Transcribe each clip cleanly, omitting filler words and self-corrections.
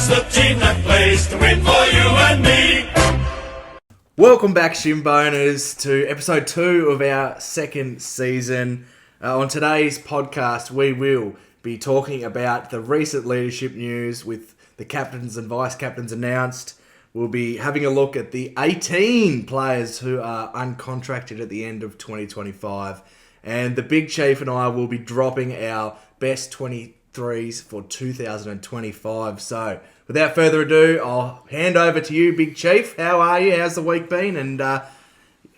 That's the team that plays to win for you and me. Welcome back, Shimboners, to episode 2 of our second season. On today's podcast, we will be talking about the recent leadership news with the captains and vice-captains announced. We'll be having a look at the 18 players who are uncontracted at the end of 2025. And the Big Chief and I will be dropping our best 23s for 2025. So, without further ado, I'll hand over to you, Big Chief. How are you? How's the week been? And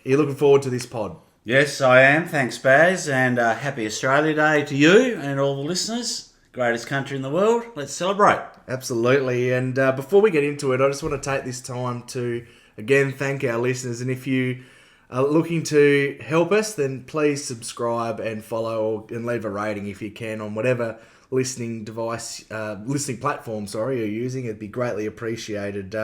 you're looking forward to this pod? Yes, I am. Thanks, Baz. And happy Australia Day to you and all the listeners. Greatest country in the world. Let's celebrate. Absolutely. And before we get into it, I just want to take this time to, again, thank our listeners. And if you are looking to help us, then please subscribe and follow and leave a rating if you can on whatever listening platform, you're using. It'd be greatly appreciated.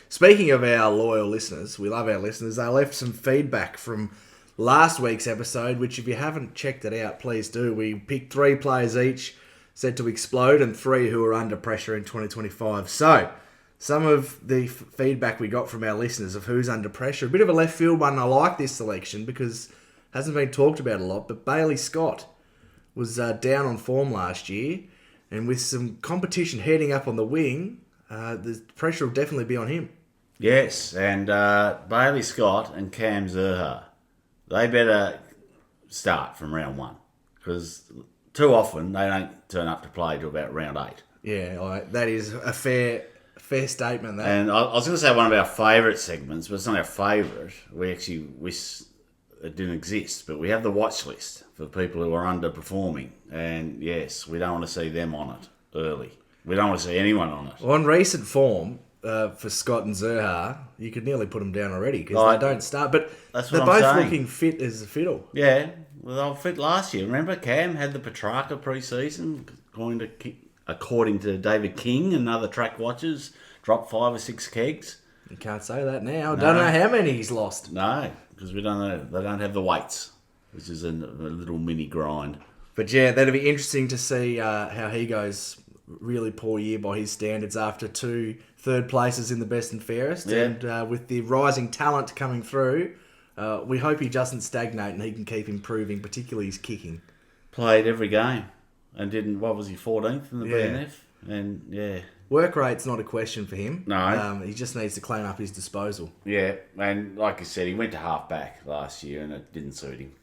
Speaking of our loyal listeners, we love our listeners. They left some feedback from last week's episode, which if you haven't checked it out, please do. We picked 3 players each set to explode and 3 who are under pressure in 2025. So, some of the feedback we got from our listeners of who's under pressure, a bit of a left field one. I like this selection because it hasn't been talked about a lot, but Bailey Scott was down on form last year, and with some competition heading up on the wing, the pressure will definitely be on him. Yes, and Bailey Scott and Cam Zurhaar, they better start from round 1, because too often they don't turn up to play till about round 8. Yeah, that is a fair statement. That. And I was going to say one of our favourite segments, but it's not our favourite. We actually wish it didn't exist, but we have the watch list for people who are underperforming. And yes, we don't want to see them on it early. We don't want to see anyone on it. On recent form for Scott and Zurhaar, you could nearly put them down already because they don't start. But they're both looking fit as a fiddle. Yeah, well, they were fit last year. Remember, Cam had the Petrarca pre-season, according to David King and other track watchers, dropped 5 or 6 kegs. You can't say that now. Don't know how many he's lost. No, because we don't know. They don't have the weights, which is a little mini grind. But yeah, that'd be interesting to see how he goes. Really poor year by his standards after 2 third places in the best and fairest. Yeah. And with the rising talent coming through, we hope he doesn't stagnate and he can keep improving, particularly his kicking. Played every game and didn't, 14th in the BNF? And yeah. Work rate's not a question for him. No. He just needs to clean up his disposal. Yeah, and like you said, he went to half-back last year and it didn't suit him.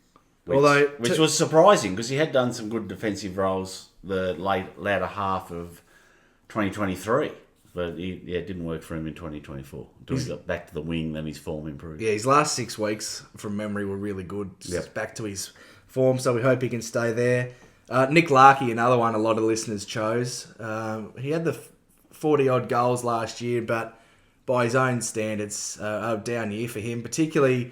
Which was surprising because he had done some good defensive roles the latter half of 2023. But it didn't work for him in 2024. Until he got back to the wing, then his form improved. Yeah, his last 6 weeks from memory were really good. Just back to his form, so we hope he can stay there. Nick Larkey, another one a lot of listeners chose. He had the 40-odd goals last year, but by his own standards, a down year for him. Particularly,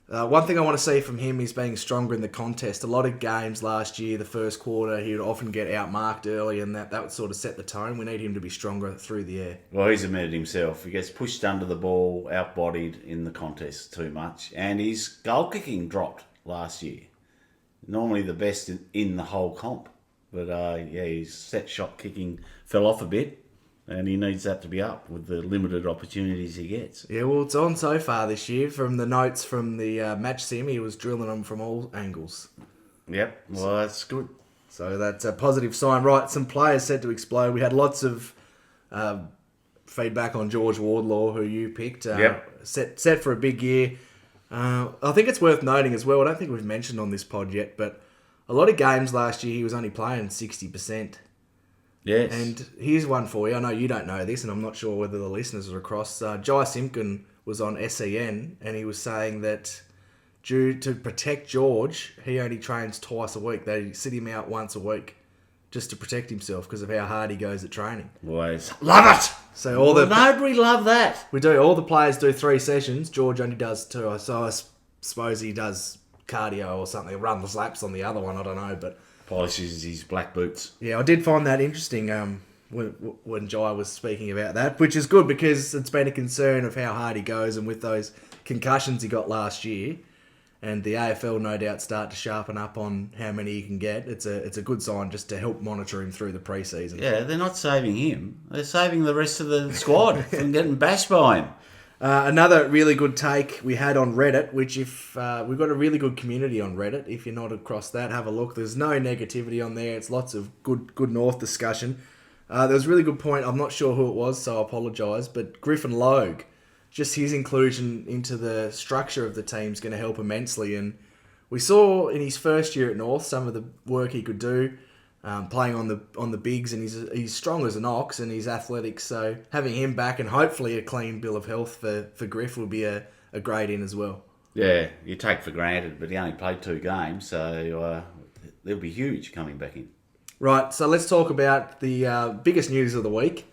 one thing I want to see from him is being stronger in the contest. A lot of games last year, the first quarter, he would often get outmarked early, and that would sort of set the tone. We need him to be stronger through the air. Well, he's admitted himself. He gets pushed under the ball, outbodied in the contest too much, and his goal kicking dropped last year. Normally the best in the whole comp. But his set shot kicking fell off a bit. And he needs that to be up with the limited opportunities he gets. Yeah, well, it's on so far this year. From the notes from the match sim, he was drilling them from all angles. Yep, well, that's good. So that's a positive sign. Right, some players set to explode. We had lots of feedback on George Wardlaw, who you picked. Set for a big year. I think it's worth noting as well, I don't think we've mentioned on this pod yet, but a lot of games last year he was only playing 60%. Yes. And here's one for you. I know you don't know this, and I'm not sure whether the listeners are across. Jai Simpkin was on SEN, and he was saying that due to protect George, he only trains twice a week. They sit him out once a week just to protect himself because of how hard he goes at training. Boys, love it! So nobody love that. We do. All the players do 3 sessions. George only does 2. So I suppose he does cardio or something, runs laps on the other one. I don't know, but polishes his black boots. Yeah, I did find that interesting when Jai was speaking about that, which is good because it's been a concern of how hard he goes and with those concussions he got last year. and the AFL no doubt start to sharpen up on how many he can get, it's a good sign just to help monitor him through the pre-season. Yeah, they're not saving him. They're saving the rest of the squad from getting bashed by him. Another really good take we had on Reddit, which if we've got a really good community on Reddit. If you're not across that, have a look. There's no negativity on there. It's lots of good North discussion. There was a really good point. I'm not sure who it was, so I apologise. But Griffin Logue, just his inclusion into the structure of the team is going to help immensely. And we saw in his first year at North some of the work he could do, playing on the bigs, and he's strong as an ox and he's athletic. So having him back and hopefully a clean bill of health for Griff will be a great in as well. Yeah, you take for granted, but he only played 2 games, so they'll be huge coming back in. Right, so let's talk about the biggest news of the week.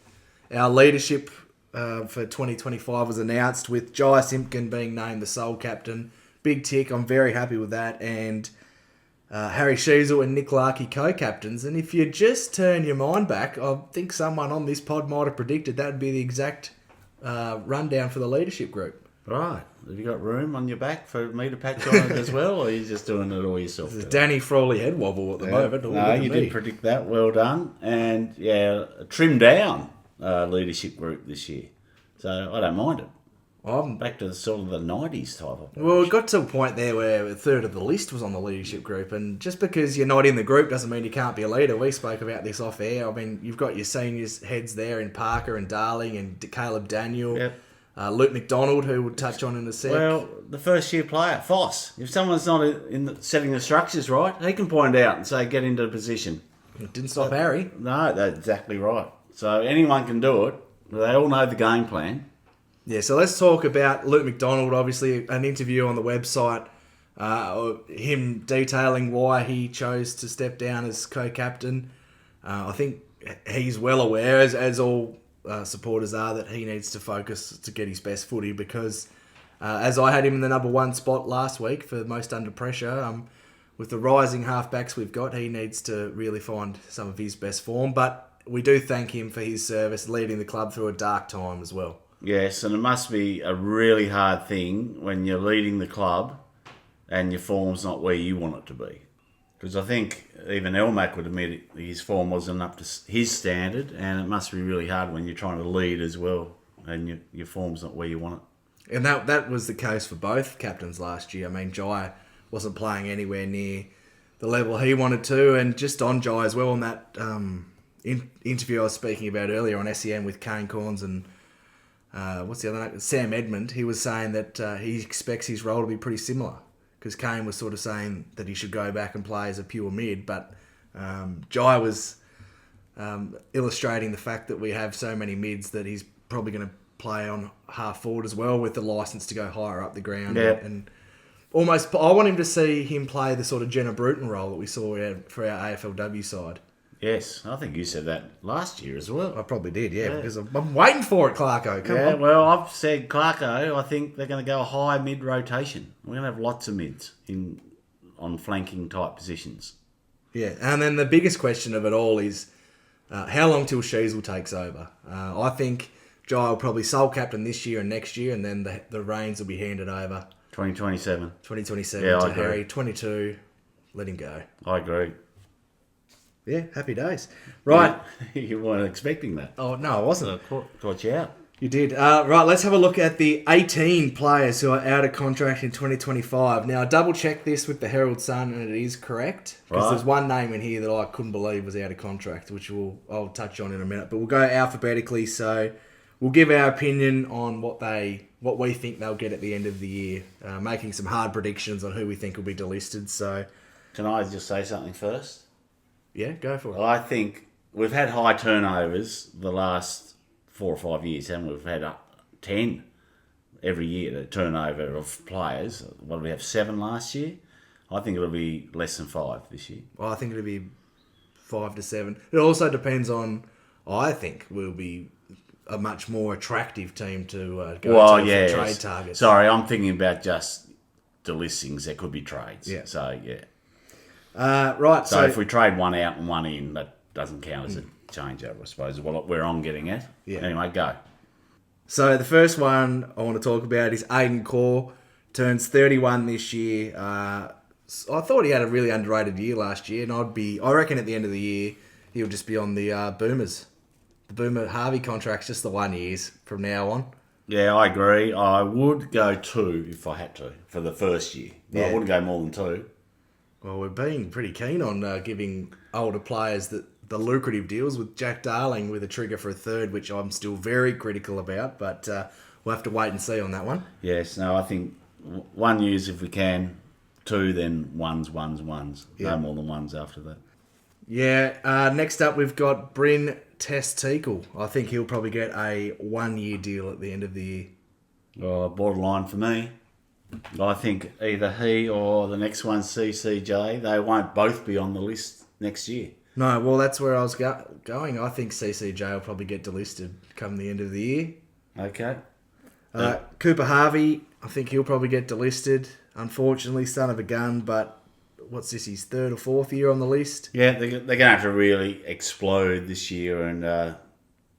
Our leadership for 2025 was announced with Jai Simpkin being named the sole captain. Big tick, I'm very happy with that. And Harry Sheasel and Nick Larkey co-captains. And if you just turn your mind back, I think someone on this pod might have predicted that would be the exact rundown for the leadership group. Right. Have you got room on your back for me to patch on it as well, or are you just doing it all yourself? This is Danny Frawley head wobble at the moment. No, you did predict that. Well done. And, yeah, a trimmed down leadership group this year. So I don't mind it. I'm back to sort of the 90s type of. Well, it got to a point there where a third of the list was on the leadership group, and just because you're not in the group doesn't mean you can't be a leader. We spoke about this off air. I mean, you've got your seniors heads there in Parker and Darling and Caleb Daniel, Luke McDonald, who we'll touch on in a sec. Well, the first year player, Foss. If someone's not setting the structures right, he can point out and say, get into position. It didn't stop Harry. No, that's exactly right. So anyone can do it. They all know the game plan. Yeah, so let's talk about Luke McDonald. Obviously, an interview on the website, him detailing why he chose to step down as co-captain. I think he's well aware, as all supporters are, that he needs to focus to get his best footy because, as I had him in the number 1 spot last week for most under pressure, with the rising halfbacks we've got, he needs to really find some of his best form. But we do thank him for his service, leading the club through a dark time as well. Yes, and it must be a really hard thing when you're leading the club and your form's not where you want it to be. Because I think even Elmac would admit his form wasn't up to his standard, and it must be really hard when you're trying to lead as well and your form's not where you want it. And that was the case for both captains last year. I mean, Jai wasn't playing anywhere near the level he wanted to, and just on Jai as well, on that interview I was speaking about earlier on SEN with Kane Corns and what's the other name? Sam Edmund. He was saying that he expects his role to be pretty similar because Kane was sort of saying that he should go back and play as a pure mid, but Jai was illustrating the fact that we have so many mids that he's probably going to play on half forward as well with the license to go higher up the ground. Yeah. And almost, I want him to see him play the sort of Jenna Bruton role that we saw for our AFLW side. Yes, I think you said that last year as well. I probably did, yeah. Because I'm waiting for it, Clarko. Come on. Well, I've said Clarko, I think they're going to go high mid rotation. We're going to have lots of mids on flanking type positions. Yeah, and then the biggest question of it all is how long till Sheasel takes over? I think Jai will probably sole captain this year and next year, and then the reins will be handed over. 2027. 2027 to Harry. 22, let him go. I agree. Yeah, happy days. Right. You weren't expecting that. Oh, no, I wasn't. Caught you out. You did. Right, let's have a look at the 18 players who are out of contract in 2025. Now, I double-checked this with the Herald Sun, and it is correct. Because there's one name in here that I couldn't believe was out of contract, which I'll touch on in a minute. But we'll go alphabetically, so we'll give our opinion on what we think they'll get at the end of the year, making some hard predictions on who we think will be delisted. So, can I just say something first? Yeah, go for it. I think we've had high turnovers the last 4 or 5 years, haven't we? We've had 10 every year, the turnover of players. What did we have, 7 last year? I think it'll be less than 5 this year. Well, I think it'll be 5 to 7. It also depends on, I think, we'll be a much more attractive team to go to for trade targets. Sorry, I'm thinking about just delistings. There could be trades. Yeah. So, yeah. Right. So if we trade one out and one in, that doesn't count as a changeover, I suppose, where I'm getting at. Yeah. Anyway, go. So the first one I want to talk about is Aiden Core. turns 31 this year. I thought he had a really underrated year last year, and I reckon at the end of the year he'll just be on the Boomers. The Boomer Harvey contract's just the 1 year from now on. Yeah, I agree. I would go 2 if I had to for the first year. But I Yeah. wouldn't go more than 2. Well, we're being pretty keen on giving older players the lucrative deals with Jack Darling with a trigger for a third, which I'm still very critical about, but we'll have to wait and see on that one. Yes, no, I think 1 years if we can, 2 then ones. Yeah. No more than ones after that. Yeah, next up we've got Bryn Testicle. I think he'll probably get a 1 year deal at the end of the year. Oh, borderline for me. I think either he or the next one, CCJ, they won't both be on the list next year. No, well, that's where I was going. I think CCJ will probably get delisted come the end of the year. Okay. Cooper Harvey, I think he'll probably get delisted. Unfortunately, son of a gun, but what's this, his 3rd or 4th year on the list? Yeah, they're going to have to really explode this year and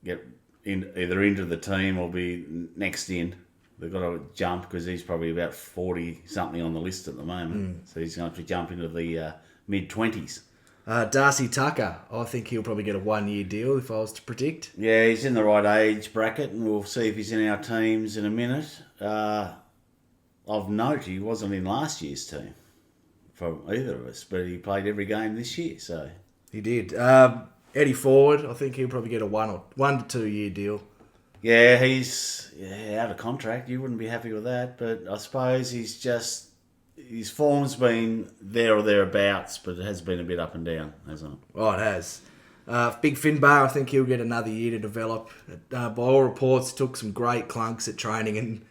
get either into the team or be next in. They've got to jump because he's probably about 40-something on the list at the moment. So he's going to have to jump into the mid-20s. Darcy Tucker, I think he'll probably get a 1 year deal if I was to predict. Yeah, he's in the right age bracket, and we'll see if he's in our teams in a minute. Of note, he wasn't in last year's team for either of us, but he played every game this year. So He did. Eddie Ford, I think he'll probably get a 1 to 2 year deal. yeah, he's out of contract. You wouldn't be happy with that, but I suppose his form's been there or thereabouts, but it has been a bit up and down, hasn't it? Oh, it has. Big Finbar, I think he'll get another year to develop. By all reports, took some great clunks at training and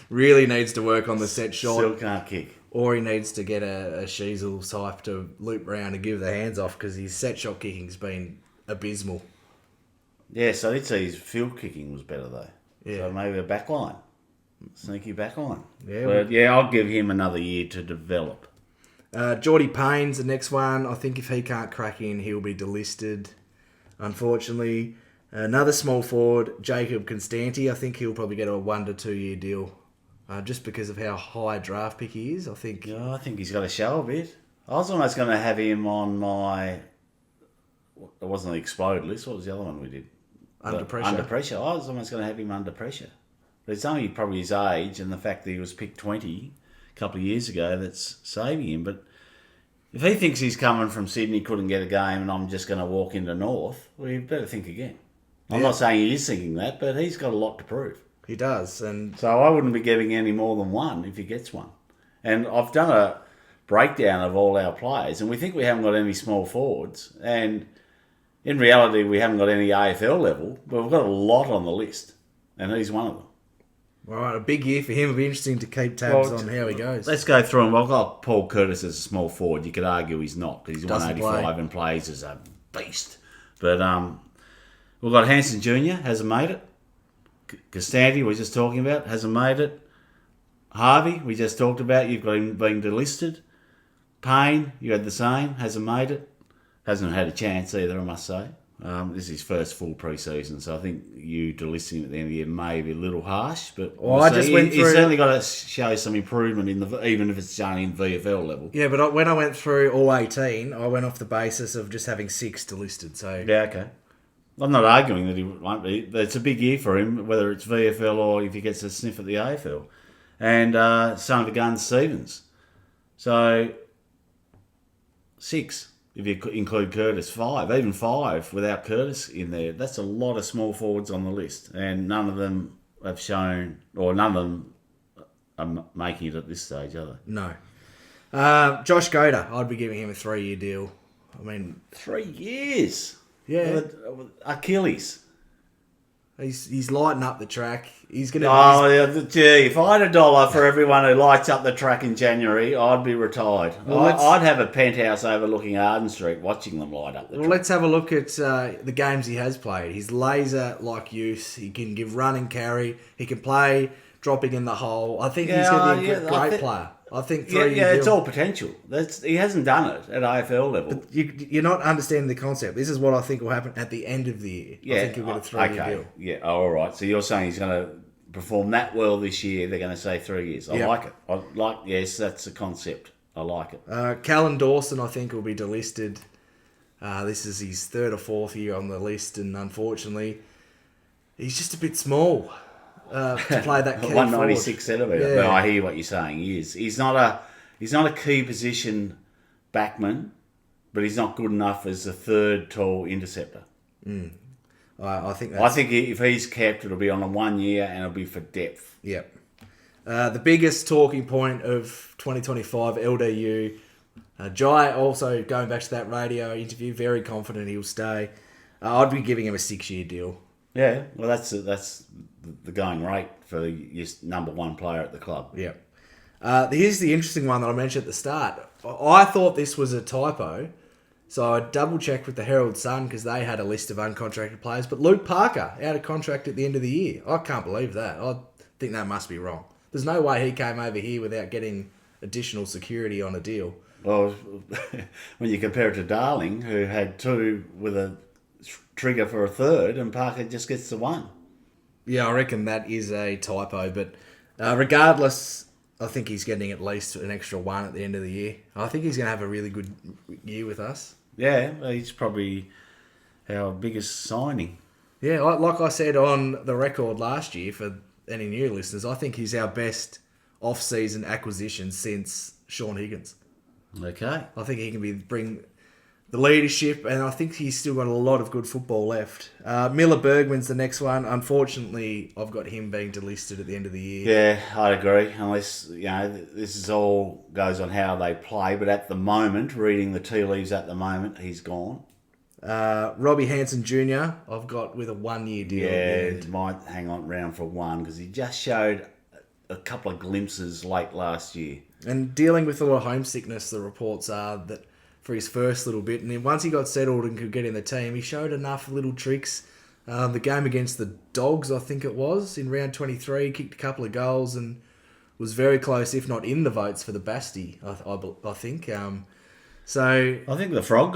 really needs to work on the set shot. Still can't kick. Or he needs to get a Sheasel type to loop around and give the hands off because his set shot kicking's been abysmal. Yeah, so I'd say his field kicking was better though. Yeah. So maybe a back line. Sneaky back line. Yeah, But yeah, I'll give him another year to develop. Geordie Payne's the next one. I think if he can't crack in, he'll be delisted. Unfortunately, another small forward, Jacob Constanti. I think he'll probably get a 1 to 2 year deal, just because of how high a draft pick he is. I think. Yeah, I think he's got to show a bit. I was almost going to have him on my... It wasn't the explode list. What was the other one we did? Under pressure. Under pressure. I was almost going to have him under pressure. But it's only probably his age and the fact that he was picked 20 a couple of years ago that's saving him. But if he thinks he's coming from Sydney, couldn't get a game, and I'm just going to walk into North, well, you better think again. I'm not saying he is thinking that, but he's got a lot to prove. He does, and So I wouldn't be giving any more than 1 if he gets one. And I've done a breakdown of all our players, and we think we haven't got any small forwards. And in reality, we haven't got any AFL level, but we've got a lot on the list, and he's one of them. all right, a big year for him. It'll be interesting to keep tabs Well, on how he goes. Let's go through them. I've got Paul Curtis as a small forward. You could argue he's not because he's Doesn't 185 and plays as a beast. But we've got Hanson Jr. hasn't made it. Costanti, we were just talking about, hasn't made it. Harvey, we just talked about, you've got him being delisted. Payne, you had the same, hasn't made it. Hasn't had a chance either, I must say. This is his first full pre-season, so I think you delisting him at the end of the year may be a little harsh, but Well, I just went he's through- certainly got to show some improvement in even if it's only in VFL level. Yeah, but when I went through all 18, I went off the basis of just having 6 delisted. So Yeah, okay. I'm not arguing that he won't be, but it's a big year for him, whether it's VFL or if he gets a sniff at the AFL. And son of a gun, Stevens. So 6. If you include Curtis, 5, even 5 without Curtis in there, that's a lot of small forwards on the list, and none of them have shown, or none of them are making it at this stage, are they? no. Josh Goda, I'd be giving him a 3 year deal. I mean, 3 years. Yeah. Achilles. he's lighting up the track. He's gonna. Oh, yeah, gee, if I had $1 for everyone who lights up the track in January, I'd be retired. Well, I'd have a penthouse overlooking Arden Street watching them light up the Well, track. let's have a look at the games he has played. He's laser-like use. He can give run and carry. He can play dropping in the hole. I think he's going to be a great player. I think 3 years. It's all potential. He hasn't done it at AFL level. You're not understanding the concept. This is what I think will happen at the end of the year. I think he'll get a 3 year deal. Yeah, all right. So you're saying he's going to perform that well this year, they're going to say 3 years. I Yeah. like it. Yes, that's a concept. I like it. Callan Dawson, I think, will be delisted. This is his 3rd or 4th year on the list, and unfortunately, he's just a bit small to play that key 196 centimetre. Yeah. But I hear what you're saying. He is. He's not a key position backman, but he's not good enough as a third tall interceptor. I think that's... I think if he's kept, it'll be on a 1 year and it'll be for depth. Yep. The biggest talking point of 2025 LDU. Jai also going back to that radio interview, very confident he'll stay. I'd be giving him a 6-year deal. Yeah, well, that's the going rate for your number one player at the club. Yep. Here's the interesting one that I mentioned at the start. I thought this was a typo, so I double checked with the Herald Sun because they had a list of uncontracted players. But Luke Parker out of contract at the end of the year. I can't believe that. I think that must be wrong. There's no way he came over here without getting additional security on a deal. Well, when you compare it to Darling, who had 2 with a trigger for a 3rd, and Parker just gets the 1. Yeah, I reckon that is a typo. But regardless, I think he's getting at least an extra 1 at the end of the year. I think he's going to have a really good year with us. Yeah, he's probably our biggest signing. Yeah, like I said on the record last year, for any new listeners, I think he's our best off-season acquisition since Sean Higgins. Okay. I think he can bring the leadership, and I think he's still got a lot of good football left. Miller Bergman's the next one. Unfortunately, I've got him being delisted at the end of the year. Yeah, I'd agree. Unless, this is all goes on how they play. But at the moment, reading the tea leaves at the moment, he's gone. Robbie Hanson Jr., I've got with a 1-year deal. Yeah, might hang on round for 1 because he just showed a couple of glimpses late last year. And dealing with a lot of homesickness, the reports are that for his first little bit. And then once he got settled and could get in the team, he showed enough little tricks. The game against the Dogs, I think it was, in round 23, kicked a couple of goals and was very close, if not in the votes for the Basti, I think. So I think the Frog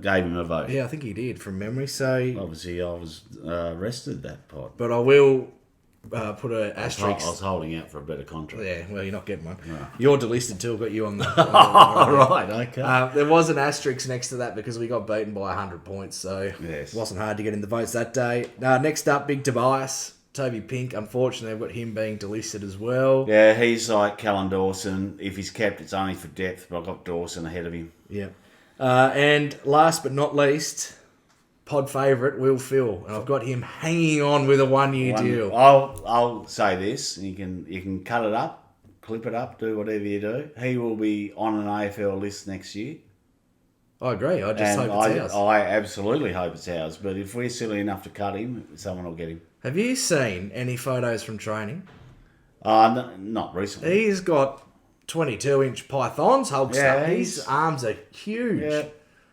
gave him a vote. yeah, I think he did from memory. So, Obviously, I was rested that pod. but I will put an I asterisk. was holding out for a better contract. Yeah, well, you're not getting one. You're delisted too. I've got you on the. All right, okay. There was an asterisk next to that because we got beaten by 100 points, so Yes. it wasn't hard to get in the votes that day. Next up, Big Tobias, Toby Pink. Unfortunately, I've got him being delisted as well. Yeah, he's like Callan Dawson. If he's kept, it's only for depth, but I've got Dawson ahead of him. Yeah. And last but not least, pod favourite, Will Phil. And I've got him hanging on with a 1-year deal. I'll say this. You can cut it up, clip it up, do whatever you do. He will be on an AFL list next year. I agree. I just And hope it's ours. I absolutely hope it's ours. But if we're silly enough to cut him, someone will get him. Have you seen any photos from training? Not recently. He's got 22-inch pythons, Hulkster. Yeah, His arms are huge. Yeah.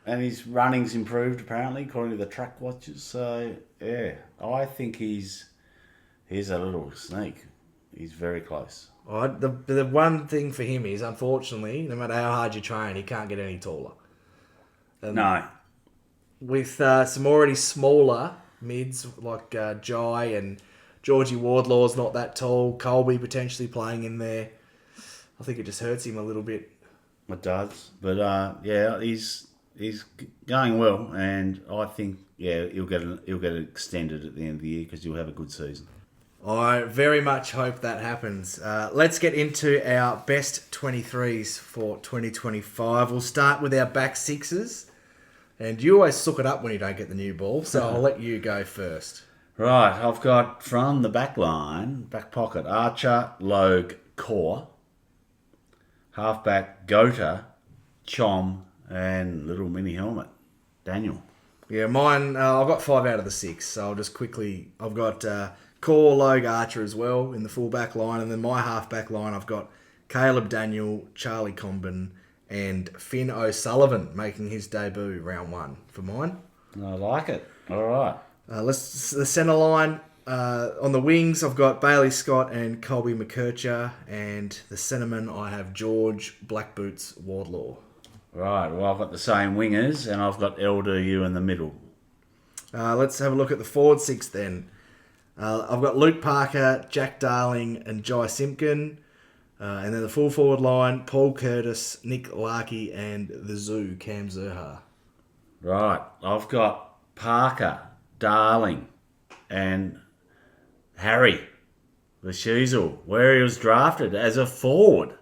And his running's improved, apparently, according to the track watchers. So, yeah, I think he's a little sneak. He's very close. The one thing for him is, unfortunately, no matter how hard you train, he can't get any taller. No. With some already smaller mids like Jai and Georgie Wardlaw's not that tall, Colby potentially playing in there, I think it just hurts him a little bit. It does. But, yeah, he's going well, and I think, yeah, he'll get it extended at the end of the year because he'll have a good season. I very much hope that happens. Let's get into our best 23s for 2025. We'll start with our back sixes. And you always suck it up when you don't get the new ball, so I'll let you go first. Right, I've got from the back line, back pocket, Archer, Logue, Core. Halfback, Gota, Chom, and little mini helmet, Daniel. Yeah, mine, I've got 5 out of the 6, so I'll just quickly... I've got Core, Logue, Archer as well in the full back line, and then my half-back line, I've got Caleb Daniel, Charlie Comben, and Finn O'Sullivan making his debut round 1 for mine. I like it. All right. The centre line, on the wings, I've got Bailey Scott and Colby McKercher, and the centreman, I have George Blackboots Wardlaw. Right, well, I've got the same wingers, and I've got LDU in the middle. Let's have a look at the forward 6 then. I've got Luke Parker, Jack Darling, and Jai Simpkin. And then the full forward line, Paul Curtis, Nick Larkey, and the Zoo, Cam Zurhaar. Right. I've got Parker, Darling, and Harry, the Sheasel, where he was drafted as a forward.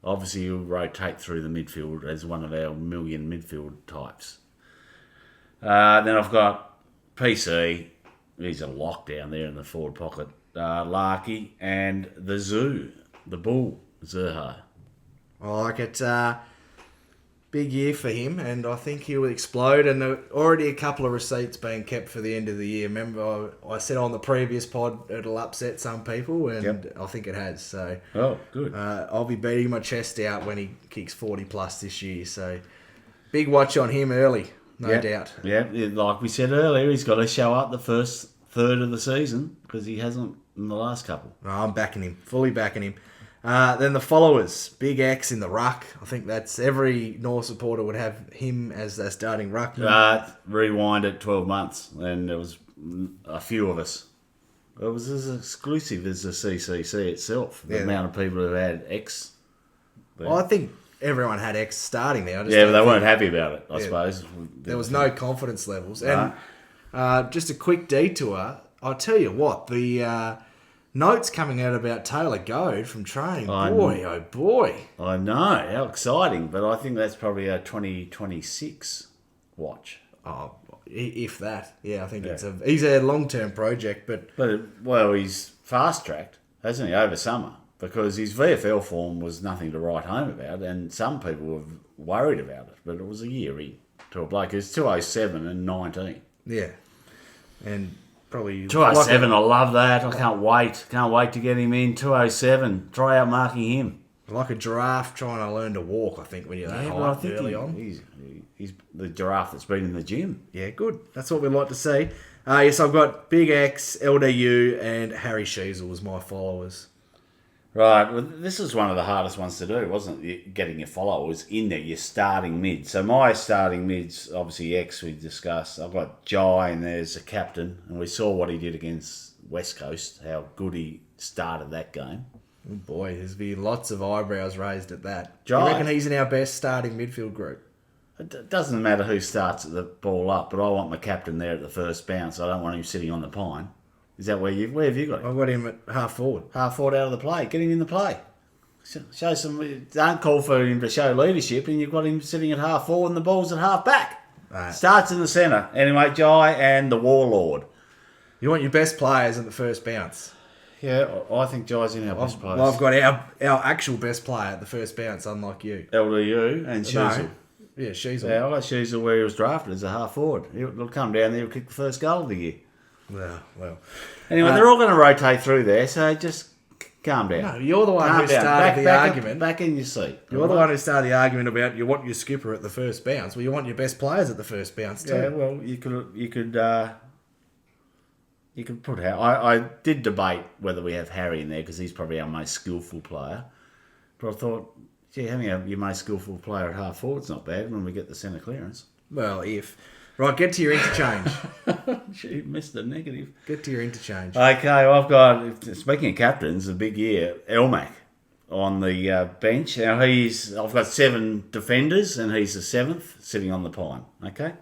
Obviously, he'll rotate through the midfield as one of our million midfield types. Then I've got PC. He's a lock down there in the forward pocket. Larkey and the Zoo, the Bull, Zurhaar. I like it. Big year for him, and I think he will explode. And already a couple of receipts being kept for the end of the year. Remember, I said on the previous pod it'll upset some people, and I think it has. So, Good. I'll be beating my chest out when he kicks 40 plus this year. So, big watch on him early, no doubt. Yeah, like we said earlier, he's got to show up the first third of the season because he hasn't in the last couple. I'm backing him, fully backing him. Then the followers, Big X in the ruck. I think that's every North supporter would have him as their starting ruckman. Rewind it 12 months, and there was a few of us. It was as exclusive as the CCC itself. The amount of people who had X. Well, I think everyone had X starting there. But they weren't happy about it, I suppose. There was no confidence levels. And just a quick detour. I'll tell you what, the notes coming out about Taylor Goad from training. Oh boy. I know, how exciting. But I think that's probably a 2026 watch. Oh, if that. Yeah, I think he's a long-term project. But he's fast-tracked, hasn't he, over summer? Because his VFL form was nothing to write home about, and some people were worried about it. But it was a year in to a bloke who's 207 and 19. Yeah. And probably 207, I love that. I can't wait. Can't wait to get him in. 207. Try out marking him. Like a giraffe trying to learn to walk, I think, when you're that high early on. He's the giraffe that's been in the gym. Yeah, good. That's what we like to see. Yes, I've got Big X, LDU, and Harry Sheasel as my followers. Right. Well, this is one of the hardest ones to do, wasn't it? Getting your followers in there, your starting mid. So my starting mid's obviously X we discussed. I've got Jai and there's a captain. And we saw what he did against West Coast, how good he started that game. Oh boy, there's been lots of eyebrows raised at that. Jai. I reckon he's in our best starting midfield group. It doesn't matter who starts at the ball up, but I want my captain there at the first bounce. I don't want him sitting on the pine. Is that where have you got him? I've got him at half forward. Half forward out of the play. Get him in the play. Show some. Don't call for him to show leadership, and you've got him sitting at half forward and the ball's at half back. Right. Starts in the centre. Anyway, Jai and the Warlord. You want your best players at the first bounce. Yeah, I think Jai's in our best players. Well, I've got our actual best player at the first bounce, unlike you. LDU and Sheasel. No. Yeah, Sheasel. Yeah, I got Sheasel where he was drafted as a half forward. He'll come down there, he'll kick the first goal of the year. Well. Anyway, they're all going to rotate through there, so just calm down. No, you're the one who started the argument. Back in your seat. You're the one who started the argument about you want your skipper at the first bounce. Well, you want your best players at the first bounce too. Yeah, well, you could put Harry. I did debate whether we have Harry in there because he's probably our most skillful player. But I thought, having your most skillful player at half forward's not bad when we get the centre clearance. Well, Right, get to your interchange. She missed the negative. Get to your interchange. Okay, I've got, speaking of captains, a big year, Elmac on the bench. Now, I've got 7 defenders, and he's the 7th, sitting on the pine, okay?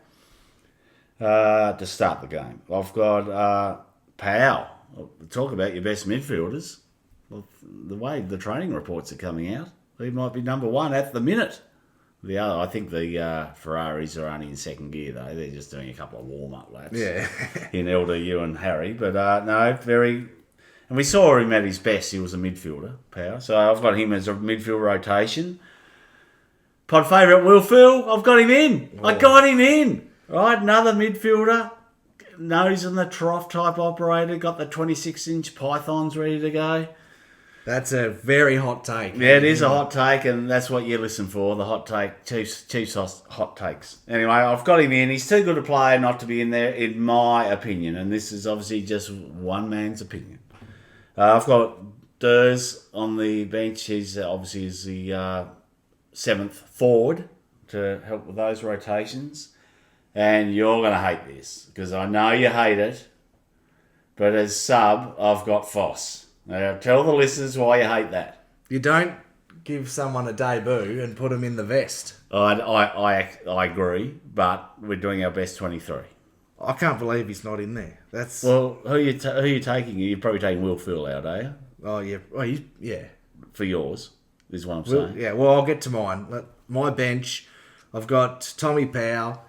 To start the game. I've got Powell. Talk about your best midfielders. Well, the way the training reports are coming out, he might be number 1 at the minute. I think the Ferraris are only in second gear, though. They're just doing a couple of warm-up laps. Yeah. In LDU and Harry. But no, very... And we saw him at his best. He was a midfielder, Power. So I've got him as a midfield rotation. Pod favourite, Will Phil. I've got him in. Oh. I got him in. Right, another midfielder. Nose in the trough type operator. Got the 26-inch pythons ready to go. That's a very hot take. Yeah, it is a hot take, and that's what you listen for, the hot take, Chiefs hot takes. Anyway, I've got him in. He's too good a player not to be in there, in my opinion, and this is obviously just one man's opinion. I've got Durs on the bench. He's obviously is the 7th forward to help with those rotations. And you're going to hate this, because I know you hate it, But as sub, I've got Foss. Now, tell the listeners why you hate that. You don't give someone a debut and put them in the vest. I agree, but we're doing our best 23. I can't believe he's not in there. That's Well, who are you taking? You're probably taking Will Phil out, are you? oh yeah, yeah. For yours, is what I'm Well, saying. yeah, well, I'll get to mine. My bench, I've got Tommy Powell.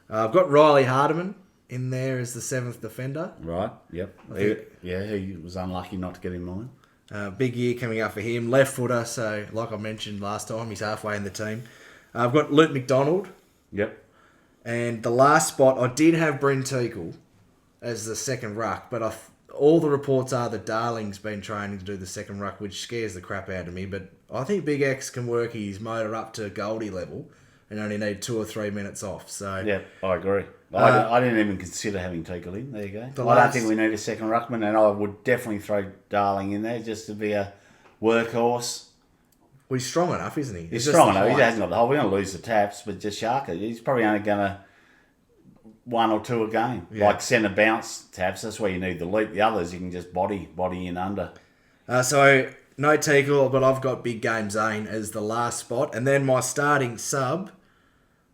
I've got Riley Hardiman in there as the 7th defender. Right, yep. think- He was unlucky not to get in mine. Big year coming up for him. Left footer, so like I mentioned last time, he's halfway in the team. I've got Luke McDonald. Yep. And the last spot, I did have Bryn Teakle as the second ruck, but all the reports are that Darling's been training to do the second ruck, which scares the crap out of me. But I think Big X can work his motor up to Goldie level and only need 2 or 3 minutes off. So Yep, I agree. I didn't even consider having Teakle in. There you go. The I last- don't think we need a second ruckman, and I would definitely throw Darling in there just to be a workhorse. well, he's strong enough, isn't he? He's It's just strong the enough. He height. hasn't got the whole. We're going to lose the taps, but just Sharker. He's probably only going to 1 or 2 a game. Yeah. Like centre bounce taps. That's where you need the leap. The others you can just body in under. So no Teakle, but I've got Big Game Zane as the last spot, and then my starting sub,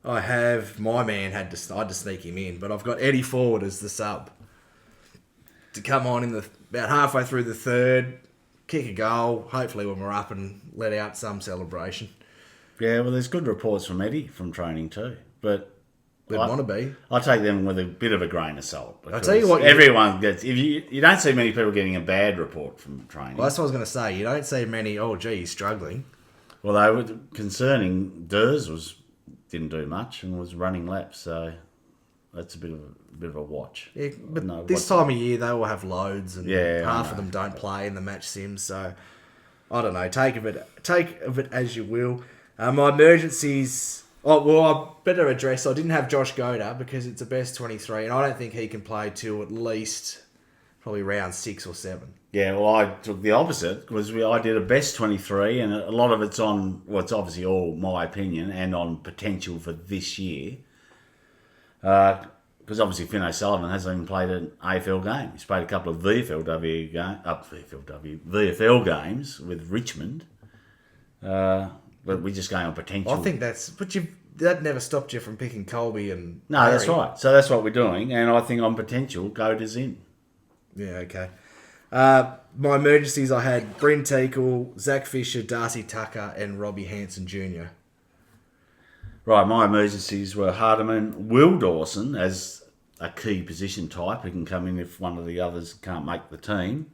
I have my man I had to sneak him in, but I've got Eddie Ford as the sub to come on in about halfway through the third, kick a goal. Hopefully, when we're up and let out some celebration. Yeah, well, there's good reports from Eddie from training too, but They'd want to be. I take them with a bit of a grain of salt. I'll tell you what, everyone gets. If you don't see many people getting a bad report from training. Well, that's what I was going to say. You don't see many. Oh, gee, he's struggling. Well, they were concerning. Durs didn't do much and was running laps, so that's a bit of a watch. Yeah, but No, this time of year they all have loads, and Yeah, I half of know. them don't play in the match sims. So I don't know. Take of it as you will. My emergencies. Oh well, I better address. I didn't have Josh Goda because it's a best 23, and I don't think he can play till at least probably round 6 or 7. Yeah, well, I took the opposite because I did a best 23, and a lot of it's on. Well, it's obviously all my opinion and on potential for this year. Because obviously Finn O'Sullivan hasn't even played an AFL game. He's played a couple of VFL games with Richmond. But we're just going on potential. I think that never stopped you from picking Colby and No, that's Harry. right. So that's what we're doing, and I think on potential, Goda's in. Yeah, okay. My emergencies, I had Bryn Teakle, Zach Fisher, Darcy Tucker, and Robbie Hanson Jr. Right, my emergencies were Hardiman, Will Dawson as a key position type who can come in if one of the others can't make the team,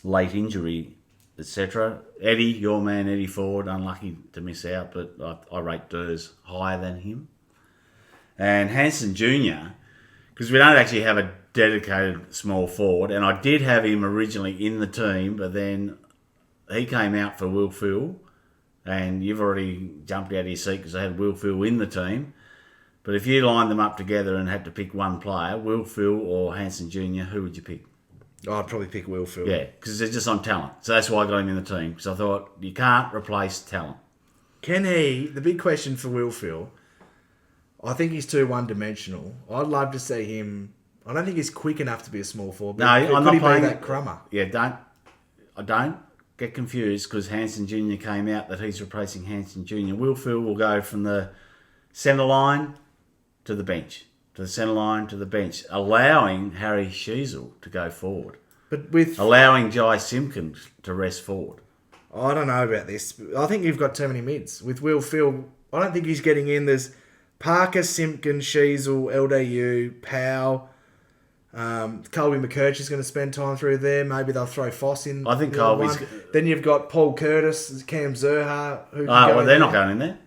late injury, etc. Eddie, your man Eddie Ford, unlucky to miss out, but I rate Durs higher than him. And Hanson Jr., because we don't actually have a dedicated small forward, and I did have him originally in the team, but then he came out for Will Phil, and you've already jumped out of your seat because I had Will Phil in the team. But if you lined them up together and had to pick one player, Will Phil or Hanson Jr., who would you pick? I'd probably pick Will Phil. Yeah, because they're just on talent. So that's why I got him in the team, because I thought you can't replace talent. Can he? The big question for Will Phil, I think he's too one-dimensional. I'd love to see him. I don't think he's quick enough to be a small forward. No, But I'm could not he playing be that crummer? Yeah, don't get confused because Hanson Jr. came out that he's replacing Hanson Jr. Will Phil will go from the centre line to the bench, to the centre line to the bench, allowing Harry Sheasel to go forward, But with allowing Jai Simpkins to rest forward. I don't know about this. I think you've got too many mids. With Will Phil, I don't think he's getting in. There's Parker, Simpkins, Sheasel, LDU, Powell. Colby McCurch is going to spend time through there. Maybe they'll throw Foss in. I think the other Colby's- one. Then you've got Paul Curtis, Cam Zerha. Who can go Well, in they're there. not going in there.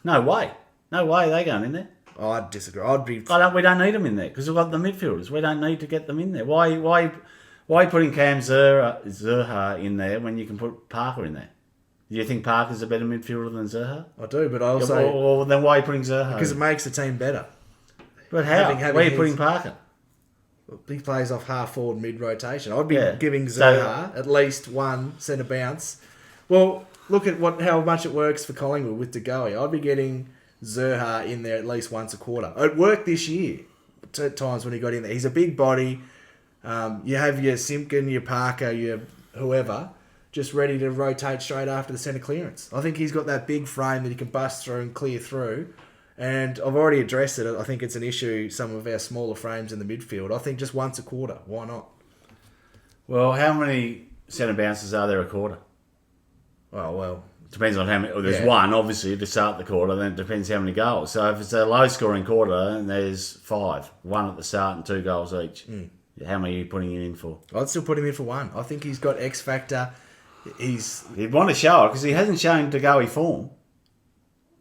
No way they're going in there. I'd disagree. I'd be. We don't need them in there because we've got the midfielders. We don't need to get them in there. Why putting Cam Zerha in there when you can put Parker in there? Do you think Parker's a better midfielder than Zerha? I do, but I also Well, then why are you putting Zerha? because it in? makes the team better. But how? having Where are you his- putting Parker? He plays off half forward mid rotation. I'd be Yeah. giving So- Zerha at least one centre bounce. Well, look at how much it works for Collingwood with De Goey. I'd be getting Zerha in there at least once a quarter. It worked this year at times when he got in there. He's a big body. You have your Simpkin, your Parker, your whoever, just ready to rotate straight after the centre clearance. I think he's got that big frame that he can bust through and clear through. And I've already addressed it. I think it's an issue, some of our smaller frames in the midfield. I think just once a quarter. Why not? Well, how many centre bounces are there a quarter? Oh, well. Depends on how many. Well, there's Yeah. one, obviously, to start the quarter. Then it depends how many goals. So if it's a low-scoring quarter, and there's 5, 1 at the start and 2 goals each. How many are you putting him in for? I'd still put him in for 1. I think he's got X factor. He'd want to show it because he hasn't shown to-go form.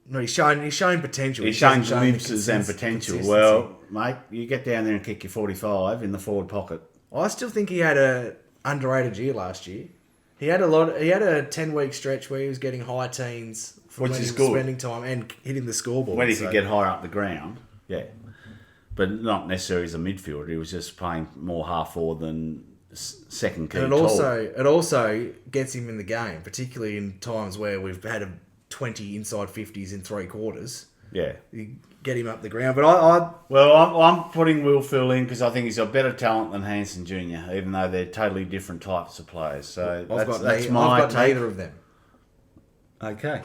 No, he's shown potential. He's He shown hasn't shown the glimpses and potential. consistency. Well, mate, you get down there and kick your 45 in the forward pocket. I still think he had a underrated year last year. He had a 10-week stretch where he was getting high teens from Which when is he was good. spending time and hitting the scoreboard. When he So- could get higher up the ground, yeah. But not necessarily as a midfielder. He was just playing more half forward than second key. And tall. it also gets him in the game, particularly in times where we've had 20 inside 50s in 3 quarters. Yeah. You get him up the ground. But Well, I'm putting Will Phil in because I think he's got better talent than Hanson Jr., even though they're totally different types of players. So that's my I've got take. neither of them. Okay.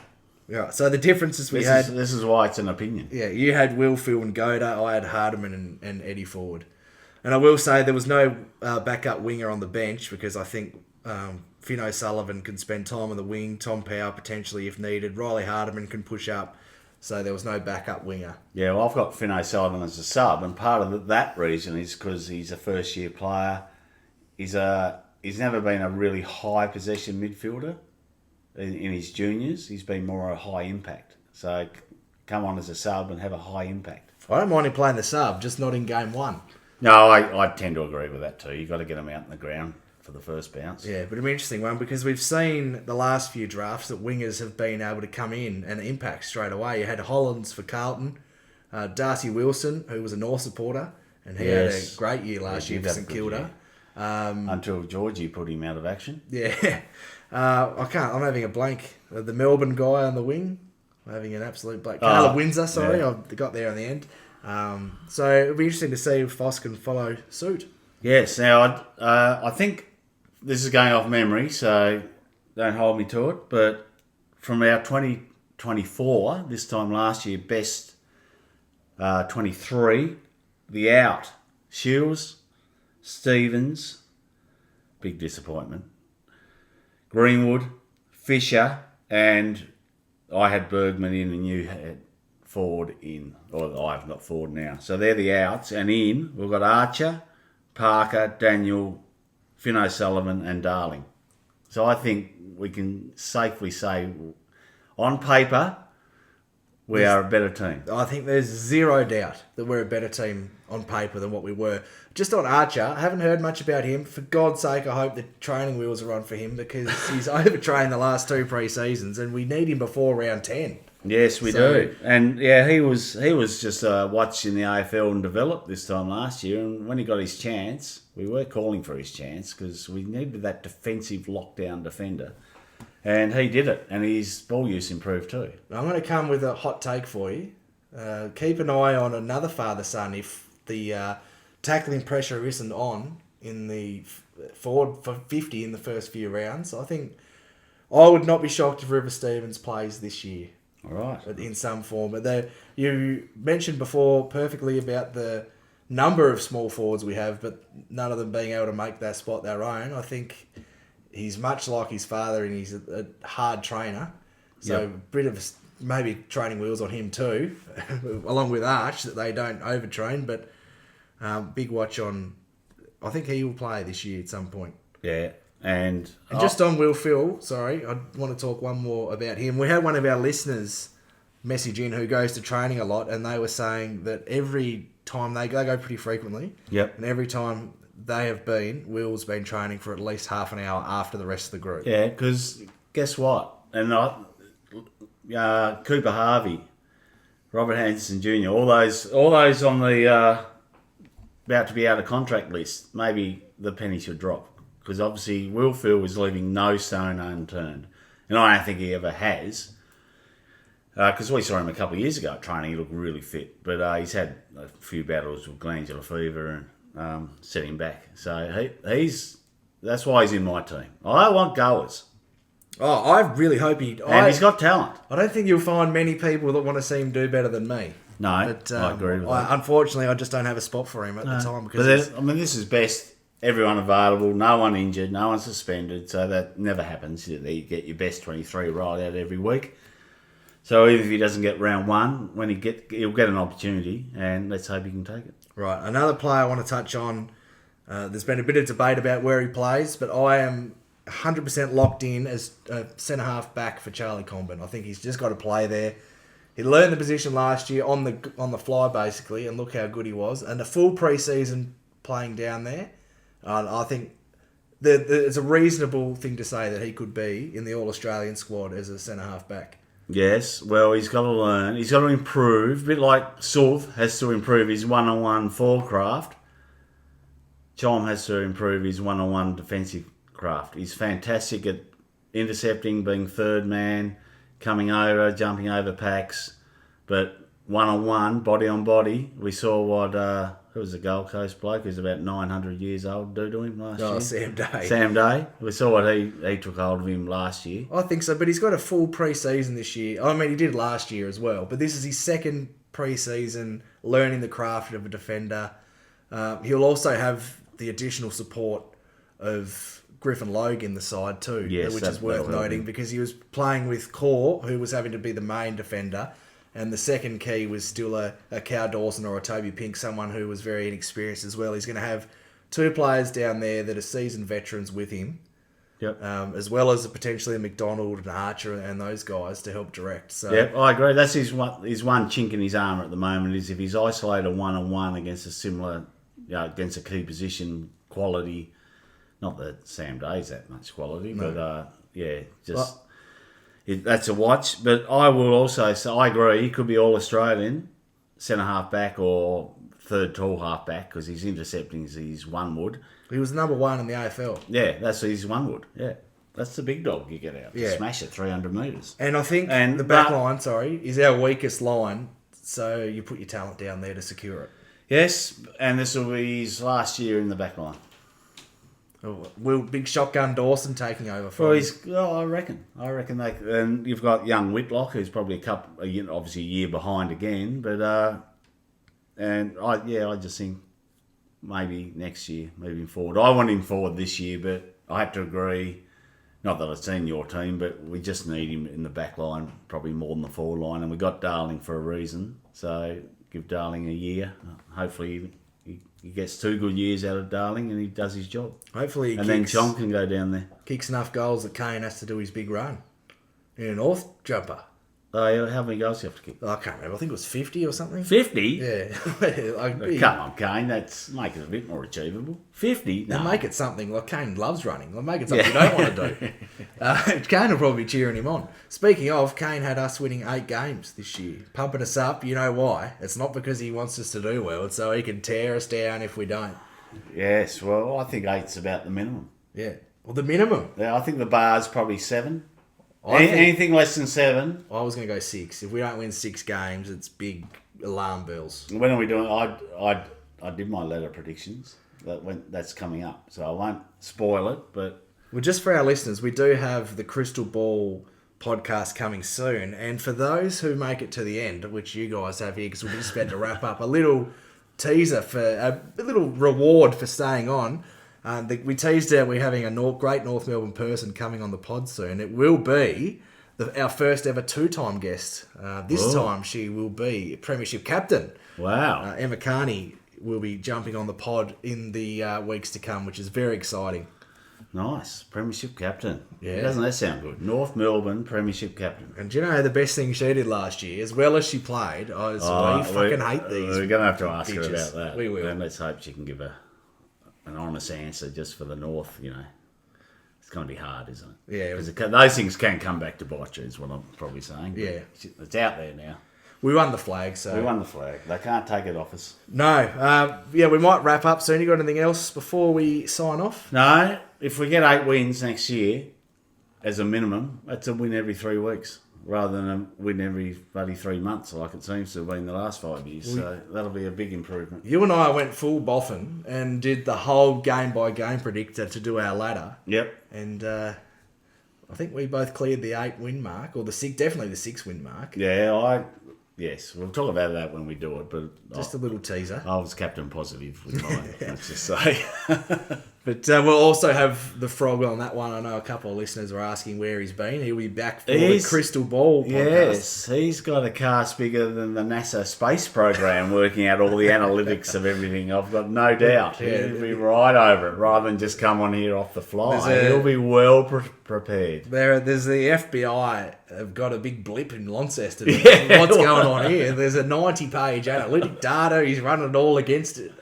Yeah. So the differences we This had. is why it's an opinion. Yeah, you had Will, Phil, and Goda. I had Hardiman and Eddie Ford. And I will say there was no backup winger on the bench because I think Finn O'Sullivan can spend time on the wing. Tom Power potentially if needed. Riley Hardiman can push up. So there was no backup winger. Yeah, well, I've got Finn O'Sullivan as a sub, and part of that reason is because he's a first-year player. He's never been a really high possession midfielder in his juniors. He's been more a high impact. So come on as a sub and have a high impact. I don't mind him playing the sub, just not in game 1. No, I tend to agree with that too. You've got to get him out in the ground for the first bounce. Yeah, but it'll be an interesting one because we've seen the last few drafts that wingers have been able to come in and impact straight away. You had Hollands for Carlton, Darcy Wilson, who was a North supporter, and he had a Yes. great year last He year did for have a St good Kilda. Until Georgie put him out of action. Yeah. I'm having a blank. The Melbourne guy on the wing. I'm having an absolute blank. Caleb Windsor, sorry. yeah. I got there in the end. So it'll be interesting to see if Foss can follow suit. Yes. Now, I think this is going off memory, so don't hold me to it. But from our 2024, this time last year, best 23, the out. Shields, Stevens, big disappointment. Greenwood, Fisher, and I had Bergman in and you had Ford in. Or I've got Ford now. So they're the outs. And in, we've got Archer, Parker, Daniel, Finn O'Sullivan and Darling. So I think we can safely say, on paper, we are a better team. I think there's zero doubt that we're a better team on paper than what we were. Just on Archer, I haven't heard much about him. For God's sake, I hope the training wheels are on for him because he's overtrained the last 2 pre-seasons and we need him before round 10. Yes, we do. And yeah, he was just watching the AFL and develop this time last year. And when he got his chance, we were calling for his chance because we needed that defensive lockdown defender. And he did it. And his ball use improved too. I'm going to come with a hot take for you. Keep an eye on another father-son if the tackling pressure isn't on in the forward for 50 in the first few rounds. I think I would not be shocked if River Stevens plays this year. All right. In some form. But you mentioned before perfectly about the number of small forwards we have, but none of them being able to make that spot their own. I think he's much like his father and he's a hard trainer. So Yep. a bit of maybe training wheels on him too, along with Arch, that they don't overtrain. But big watch on, I think he will play this year at some point. Yeah. And Just on Will Phil, sorry, I want to talk one more about him. We had one of our listeners message in who goes to training a lot, and they were saying that every time they go pretty frequently, Yep. and every time they have been, Will's been training for at least half an hour after the rest of the group. Yeah, because guess what? And Cooper Harvey, Robert Hanson Jr., all those on the about to be out of contract list, maybe the penny should drop. Because obviously Will Phil is leaving no stone unturned. And I don't think he ever has. Because we saw him a couple of years ago at training, he looked really fit. But he's had a few battles with glandular fever set him back. So that's why he's in my team. I want goers. Oh, I really hope And he's got talent. I don't think you'll find many people that want to see him do better than me. No, But I agree with that. unfortunately, I just don't have a spot for him at the time. Because This is best. Everyone available, no one injured, no one suspended, so that never happens. You get your best 23 right out every week. So even if he doesn't get round one, he'll get an opportunity, and let's hope he can take it. Right, another player I want to touch on. There's been a bit of debate about where he plays, but I am 100% locked in as a centre half back for Charlie Comben. I think he's just got to play there. He learned the position last year on the fly basically, and look how good he was. And a full pre-season playing down there. I think it's a reasonable thing to say that he could be in the All-Australian squad as a centre-half back. Yes, well, he's got to learn. He's got to improve. A bit like Sulv has to improve his one-on-one forward craft. Chom has to improve his one-on-one defensive craft. He's fantastic at intercepting, being third man, coming over, jumping over packs. But one-on-one, body-on-body, we saw what... who was a Gold Coast bloke who's about 900 years old due to him last year? Sam Day. Sam Day. We saw what he took hold of him last year. I think so, but he's got a full pre-season this year. I mean, he did last year as well, but this is his second pre-season learning the craft of a defender. He'll also have the additional support of Griffin Logue in the side too, Yes, which is worth noting because he was playing with Core, who was having to be the main defender. And the second key was still a Cal Dawson or a Toby Pink, someone who was very inexperienced as well. He's going to have two players down there that are seasoned veterans with him, Yep. as well as potentially a McDonald and Archer and those guys to help direct. So Yep, I agree. That's his one chink in his armour at the moment is if he's isolated one-on-one against a similar, against a key position quality. Not that Sam Day's that much quality, but that's a watch. But I will also say, I agree, he could be All-Australian, centre-half back or third tall half-back because his intercepting is his one wood. he was number one in the AFL. Yeah, that's his one wood. Yeah, that's the big dog you get out. Yeah. Smash it 300 metres. And I think the back line, is our weakest line. So you put your talent down there to secure it. Yes, and this will be his last year in the back line. Will Big Shotgun Dawson taking over for him? I reckon they. And you've got young Whitlock, who's probably obviously a year behind again. But I just think maybe next year moving forward. I want him forward this year, but I have to agree. Not that I've seen your team, but we just need him in the back line, probably more than the forward line. And we got Darling for a reason, so give Darling a year. Hopefully. He gets 2 good years out of Darling and he does his job. Hopefully then John can go down there. Kicks enough goals that Kane has to do his big run. In a North jumper. How many goals do you have to kick? I can't remember. I think it was 50 or something. 50? Yeah. Come on, Kane. That's make it a bit more achievable. 50? No. And make it something like Kane loves running. Like make it something you don't want to do. Kane will probably be cheering him on. Speaking of, Kane had us winning 8 games this year. Pumping us up. You know why? It's not because he wants us to do well. It's so he can tear us down if we don't. Yes, well, I think 8's about the minimum. Yeah. Well, the minimum. Yeah, I think the bar's probably 7. Anything less than 7. I was going to go 6. If we don't win 6 games, it's big alarm bells. When are we doing? I did my letter predictions. That's coming up, so I won't spoil it. But well, just for our listeners, we do have the Crystal Ball podcast coming soon, and for those who make it to the end, which you guys have here, because we're just about to wrap up, a little teaser for a little reward for staying on. We teased out we're having a great North Melbourne person coming on the pod soon. It will be our first ever 2-time guest. This time she will be Premiership captain. Wow. Emma Carney will be jumping on the pod in the weeks to come, which is very exciting. Nice. Premiership captain. Yeah. Doesn't that sound good? North Melbourne Premiership captain. And do you know the best thing she did last year, as well as she played? We fucking hate these. We're going to have to ask her bitches. about that. We will. And let's hope she can give an honest answer just for the North, It's going to be hard, isn't it? Yeah. Because those things can come back to bite you, is what I'm probably saying. But Yeah. it's out there now. We won the flag, so... We won the flag. They can't take it off us. No. We might wrap up soon. You got anything else before we sign off? No, if we get 8 wins next year, as a minimum, that's a win every 3 weeks. rather than a win every bloody 3 months like it seems to have been the last 5 years. So that'll be a big improvement. You and I went full boffin and did the whole game-by-game predictor to do our ladder. Yep. And I think we both cleared the 8-win mark, or definitely the 6-win mark. Yeah, yes, we'll talk about that when we do it, but Just a little teaser. I was captain positive with mine, let's just say. But we'll also have the frog on that one. I know a couple of listeners were asking where he's been. He'll be back for the Crystal Ball podcast. Yes, he's got a cast bigger than the NASA space program working out all the analytics of everything. I've got no doubt. Yeah. He'll be right over it rather than just come on here off the fly. He'll be well prepared. There's the FBI have got a big blip in Launceston. Yeah. What's going on here? There's a 90-page analytic data. He's running it all against it.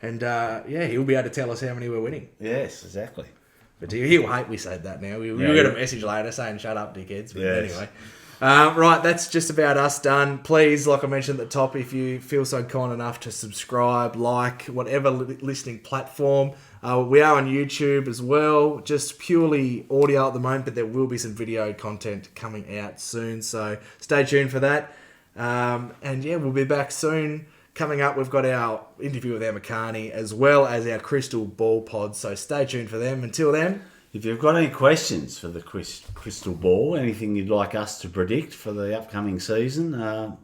And, he'll be able to tell us how many we're winning. Yes, exactly. But he'll hate we said that now. We'll get a message later saying, shut up, dickheads. But Yes. anyway. Right, that's just about us done. Please, like I mentioned at the top, if you feel so kind enough to subscribe, like, whatever listening platform. We are on YouTube as well, just purely audio at the moment, but there will be some video content coming out soon. So stay tuned for that. We'll be back soon. Coming up, we've got our interview with Emma Carney as well as our Crystal Ball pod. So stay tuned for them. Until then, if you've got any questions for the Crystal Ball, anything you'd like us to predict for the upcoming season,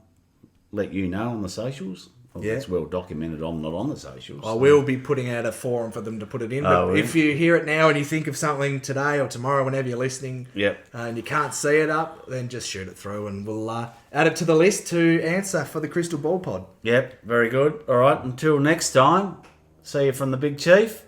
let you know on the socials. Well, Yeah. It's well documented. I'm not on the socials. I will be putting out a forum for them to put it in. But if you hear it now and you think of something today or tomorrow, whenever you're listening, and you can't see it up, then just shoot it through and we'll add it to the list to answer for the Crystal Ball pod. Yep, very good. All right, until next time, see you from the Big Chief.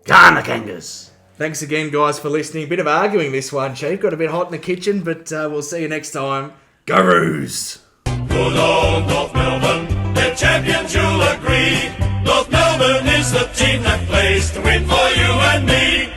Carnakangas. Thanks again, guys, for listening. Bit of arguing this one, Chief. Got a bit hot in the kitchen, but we'll see you next time. Go Roos! Good old North Melbourne, they're champions, you'll agree. North Melbourne is the team that plays to win for you and me.